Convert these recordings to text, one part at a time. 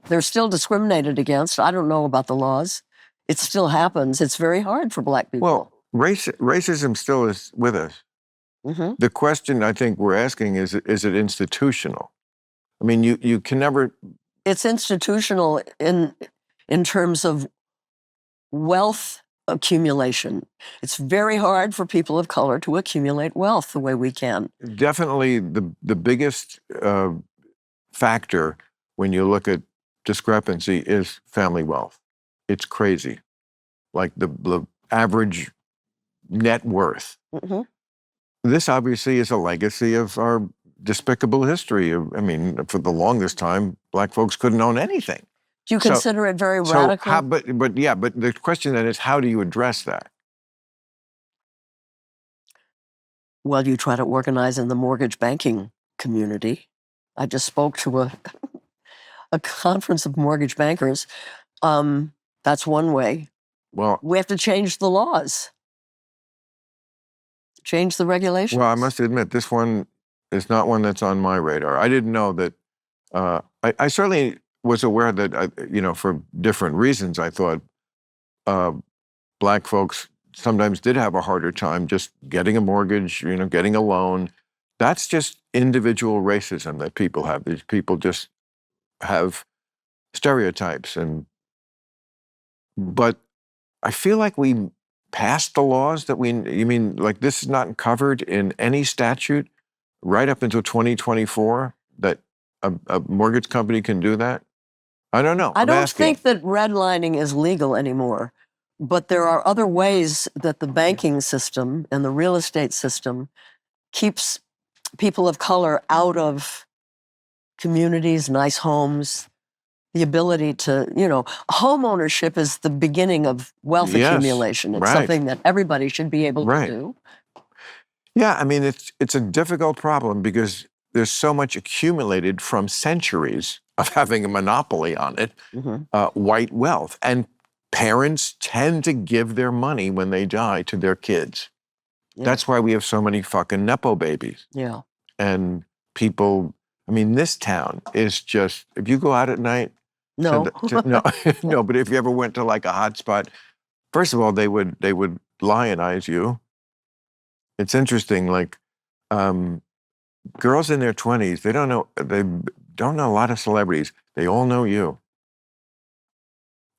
They're still discriminated against. I don't know about the laws. It still happens. It's very hard for Black people. Well, racism still is with us. Mm-hmm. The question I think we're asking is it institutional? I mean, you can never... It's institutional in terms of wealth accumulation. It's very hard for people of color to accumulate wealth the way we can. Definitely the biggest factor when you look at discrepancy is family wealth. It's crazy. Like the average net worth. Mm-hmm. This obviously is a legacy of our despicable history. I mean, for the longest time, Black folks couldn't own anything. Do you consider it very radical? But the question then is, how do you address that? Well, you try to organize in the mortgage banking community. I just spoke to a conference of mortgage bankers. That's one way. Well, we have to change the laws, change the regulations. Well, I must admit, this one is not one that's on my radar. I didn't know that. I certainly was aware that, for different reasons, I thought Black folks sometimes did have a harder time just getting a mortgage, getting a loan. That's just individual racism that people have. These people just have stereotypes. But I feel like we passed the laws that you mean like this is not covered in any statute right up until 2024 that a mortgage company can do that? I don't know. I don't think that redlining is legal anymore, but there are other ways that the banking system and the real estate system keeps people of color out of communities, nice homes, the ability to, home ownership is the beginning of wealth accumulation. It's something that everybody should be able to do. Yeah, I mean, it's a difficult problem because there's so much accumulated from centuries of having a monopoly on it, white wealth. And parents tend to give their money when they die to their kids. Yeah. That's why we have so many fucking Nepo babies. Yeah. And people, I mean, this town is just, if you go out at night, no, no, but if you ever went to like a hot spot, first of all, they would lionize you. It's interesting, like girls in their 20s, they don't know a lot of celebrities. They all know you.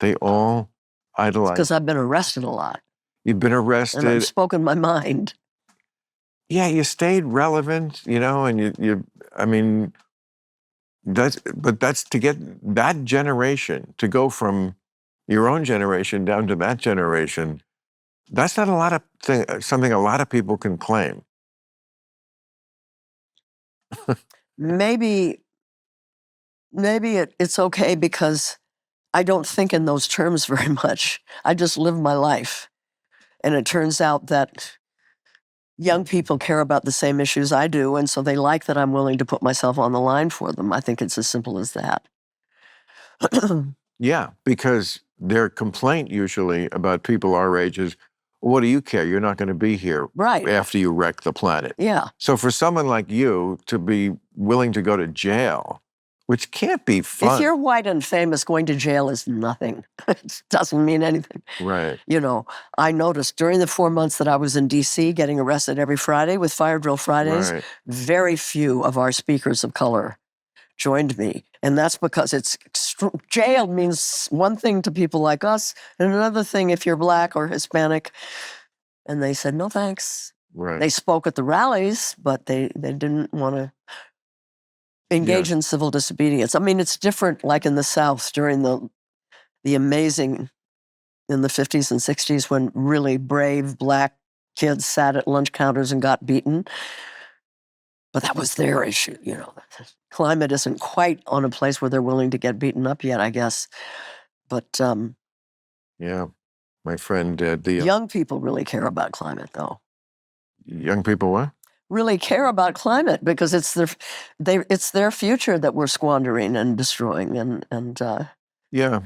They all idolize. Because I've been arrested a lot. You've been arrested. And I've spoken my mind. Yeah, you stayed relevant, and you I mean, that's to get that generation to go from your own generation down to that generation. That's not a lot of something a lot of people can claim. Maybe it's okay because I don't think in those terms very much. I just live my life. And it turns out that young people care about the same issues I do, and so they like that I'm willing to put myself on the line for them. I think it's as simple as that. Yeah, because their complaint usually about people our age is, what do you care? You're not going to be here after you wreck the planet. Yeah. So for someone like you to be willing to go to jail, which can't be fun. If you're white and famous, going to jail is nothing. It doesn't mean anything. Right. I noticed during the 4 months that I was in D.C. getting arrested every Friday with Fire Drill Fridays, very few of our speakers of color joined me. And that's because jail means one thing to people like us and another thing if you're Black or Hispanic. And they said, no, thanks. Right. They spoke at the rallies, but they didn't want to engage in civil disobedience. I mean, it's different like in the South during the amazing, in the 50s and 60s when really brave Black kids sat at lunch counters and got beaten. But that was their issue, Climate isn't quite on a place where they're willing to get beaten up yet, I guess. But yeah, my friend, young people really care about climate, though. Young people what? Really care about climate because it's their future that we're squandering and destroying, and yeah,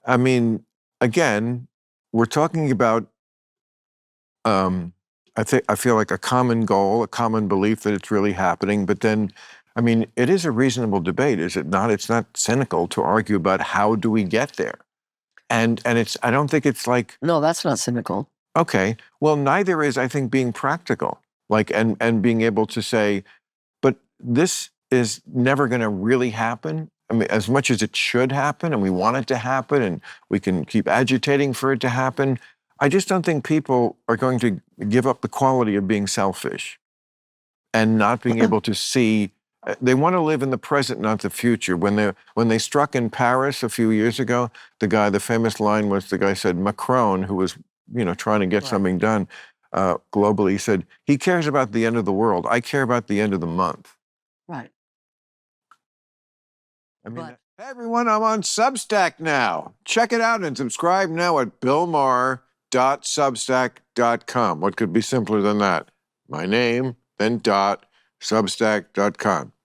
I mean, again, we're talking about I feel like a common goal, a common belief that it's really happening, but then I mean, it is a reasonable debate, is it not? It's not cynical to argue about how do we get there. And it's, I don't think it's like, No, that's not cynical. okay, well, neither is, I think, being practical, like, and being able to say, but this is never going to really happen. I mean, as much as it should happen and we want it to happen and we can keep agitating for it to happen, I just don't think people are going to give up the quality of being selfish and not being able to see. They want to live in the present, not the future. When they struck in Paris a few years ago, the famous line was, the guy said, Macron, who was, trying to get something done globally, he said, he cares about the end of the world. I care about the end of the month. Right. I mean, hey everyone, I'm on Substack now. Check it out and subscribe now at billmaher.substack.com. What could be simpler than that? My name, then dot, substack.com.